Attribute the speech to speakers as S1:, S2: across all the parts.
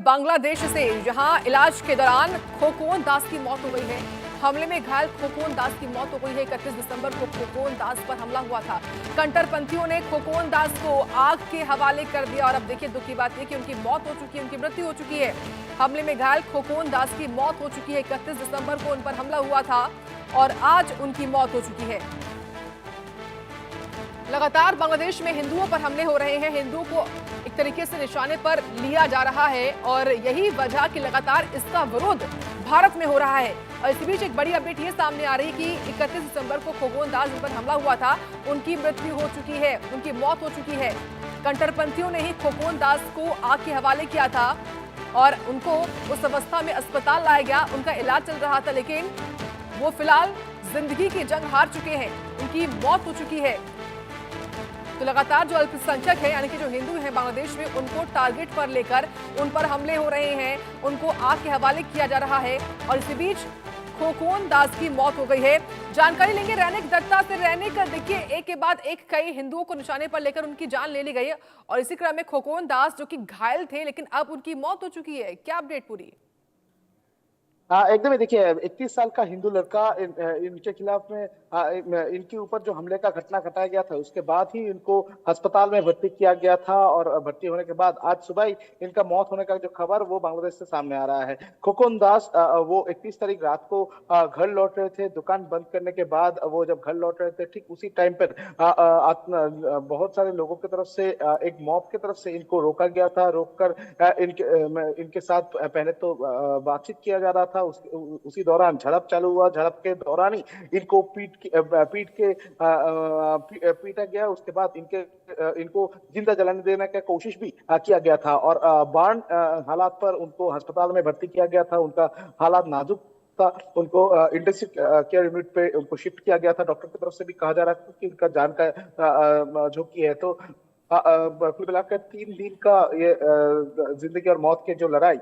S1: बांग्लादेश से जहां इलाज के दौरान खोकोन दास की मौत हो गई है। हमले में घायल खोकोन दास की मौत हो गई है। 31 दिसंबर को खोकोन दास पर हमला हुआ था। कट्टरपंथियों ने खोकोन दास को आग के हवाले कर दिया और अब देखिए दुख की बात यह कि उनकी मौत हो चुकी है, उनकी मृत्यु हो चुकी है। हमले में घायल खोकोन दास की मौत हो चुकी है। 31 दिसंबर को उन पर हमला हुआ था और आज उनकी मौत हो चुकी है। लगातार बांग्लादेश में हिंदुओं पर हमले हो रहे हैं। हिंदुओं को एक तरीके से निशाने पर लिया जा रहा है और यही वजह कि लगातार इसका विरोध भारत में हो रहा है। और इसी बीच एक बड़ी अपडेट ये सामने आ रही कि 31 दिसंबर को खोकोन दास जिन पर हमला हुआ था उनकी मृत्यु हो चुकी है, उनकी मौत हो चुकी है। कट्टरपंथियों ने ही खोकोन दास को आग के हवाले किया था और उनको उस अवस्था में अस्पताल लाया गया, उनका इलाज चल रहा था, लेकिन वो फिलहाल जिंदगी की जंग हार चुके हैं, उनकी मौत हो चुकी है। तो लगातार जो अल्पसंख्यक है यानी कि जो हिंदू हैं बांग्लादेश में, उनको टारगेट पर लेकर उन पर हमले हो रहे हैं, उनको आग के हवाले किया जा रहा है। और इसी बीच खोकोन दास की मौत हो गई है। जानकारी लेंगे रैनिक दत्ता से। रैनिक, देखिए एक के बाद एक कई हिंदुओं को निशाने पर लेकर उनकी जान ले ली गई है और इसी क्रम में खोकोन दास जो कि घायल थे लेकिन अब उनकी मौत हो चुकी है, क्या अपडेट पूरी?
S2: हाँ, एकदम ही देखिए 31 साल का हिंदू लड़का इनके खिलाफ में इनके ऊपर जो हमले का घटना घटाया गया था उसके बाद ही इनको अस्पताल में भर्ती किया गया था और भर्ती होने के बाद आज सुबह ही इनका मौत होने का जो खबर वो बांग्लादेश से सामने आ रहा है। खोकोन दास वो 31 तारीख रात को घर लौट रहे थे। दुकान बंद करने के बाद वो जब घर लौट रहे थे ठीक उसी टाइम पर बहुत सारे लोगों की तरफ से एक मॉब की तरफ से इनको रोका गया था। रोककर इनके साथ पहले तो बातचीत किया जा रहा था। उसी दौरान झड़प चालू हुआ। झड़प के दौरान ही इनको पीटा गया। उसके बाद इनको जिंदा जलाने देने की कोशिश भी किया गया था और बार्न हालात पर उनको अस्पताल में भर्ती किया गया था। उनका हालात नाजुक था। उनको इंटेंसिव केयर यूनिट पे उनको शिफ्ट किया गया था। डॉक्टर की तरफ से भी कहा जा रहा है कि उनका जान का झोंकी है। तो कुल मिलाकर 3 दिन का ये जिंदगी और मौत की जो लड़ाई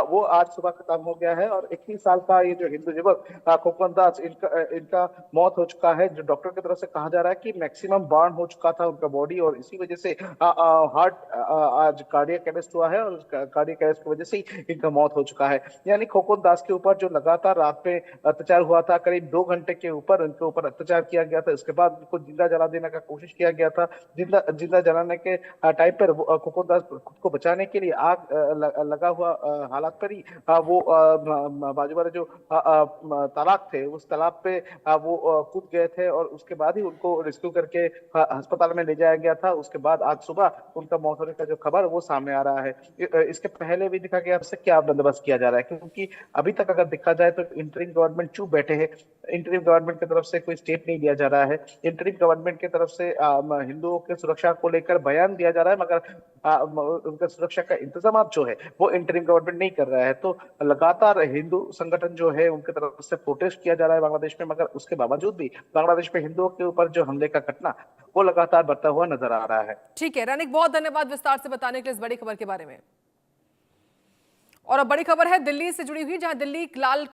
S2: वो आज सुबह खत्म हो गया है और 31 साल का ये जो हिंदू युवक खोकोन दास इनका मौत हो चुका है। जो डॉक्टर की तरफ से कहा जा रहा है कि मैक्सिमम बर्न हो चुका था उनका बॉडी और इसी वजह से हार्ट आज कार्डियक अरेस्ट हुआ है और कार्डियक अरेस्ट की वजह से ही इनका मौत हो चुका है। यानी खोकोन दास के ऊपर जो लगातार रात में अत्याचार हुआ था, करीब 2 घंटे के ऊपर उनके ऊपर अत्याचार किया गया था। उसके बाद उनको जिंदा जला देने का कोशिश किया गया था। जिंदा जलाने के टाइम पर खोकोन दास खुद को बचाने के लिए आग लगा हुआ हालात पर ही वो बाजू वाले जो तालाब थे उस तालाब पे वो कूद गए थे और उसके बाद ही उनको रेस्क्यू करके अस्पताल में ले जाया गया था। उसके बाद आज सुबह उनका मौत होने का जो खबर वो सामने आ रहा है। इसके पहले भी देखा गया उससे क्या बंदोबस्त किया जा रहा है, क्योंकि अभी तक अगर देखा जाए तो इंटरिम गवर्नमेंट चुप बैठे हैं। इंटरिम गवर्नमेंट की तरफ से कोई स्टेप नहीं लिया जा रहा है। इंटरिम गवर्नमेंट की तरफ से हिंदुओं के सुरक्षा को लेकर बयान दिया जा रहा है, मगर उनका सुरक्षा का इंतजाम जो है वो इंटरिम गवर्नमेंट नहीं कर रहा है। तो लगातार हिंदू संगठन जो है उनकी तरफ से प्रोटेस्ट किया जा रहा है बांग्लादेश में, मगर उसके बावजूद भी बांग्लादेश में हिंदुओं के ऊपर जो हमले का घटना वो लगातार बढ़ता हुआ नजर आ रहा है।
S1: ठीक है रैनिक, बहुत धन्यवाद विस्तार से बताने के लिए इस बड़ी खबर के बारे में। और अब बड़ी खबर है दिल्ली से जुड़ी हुई, जहां दिल्ली लाल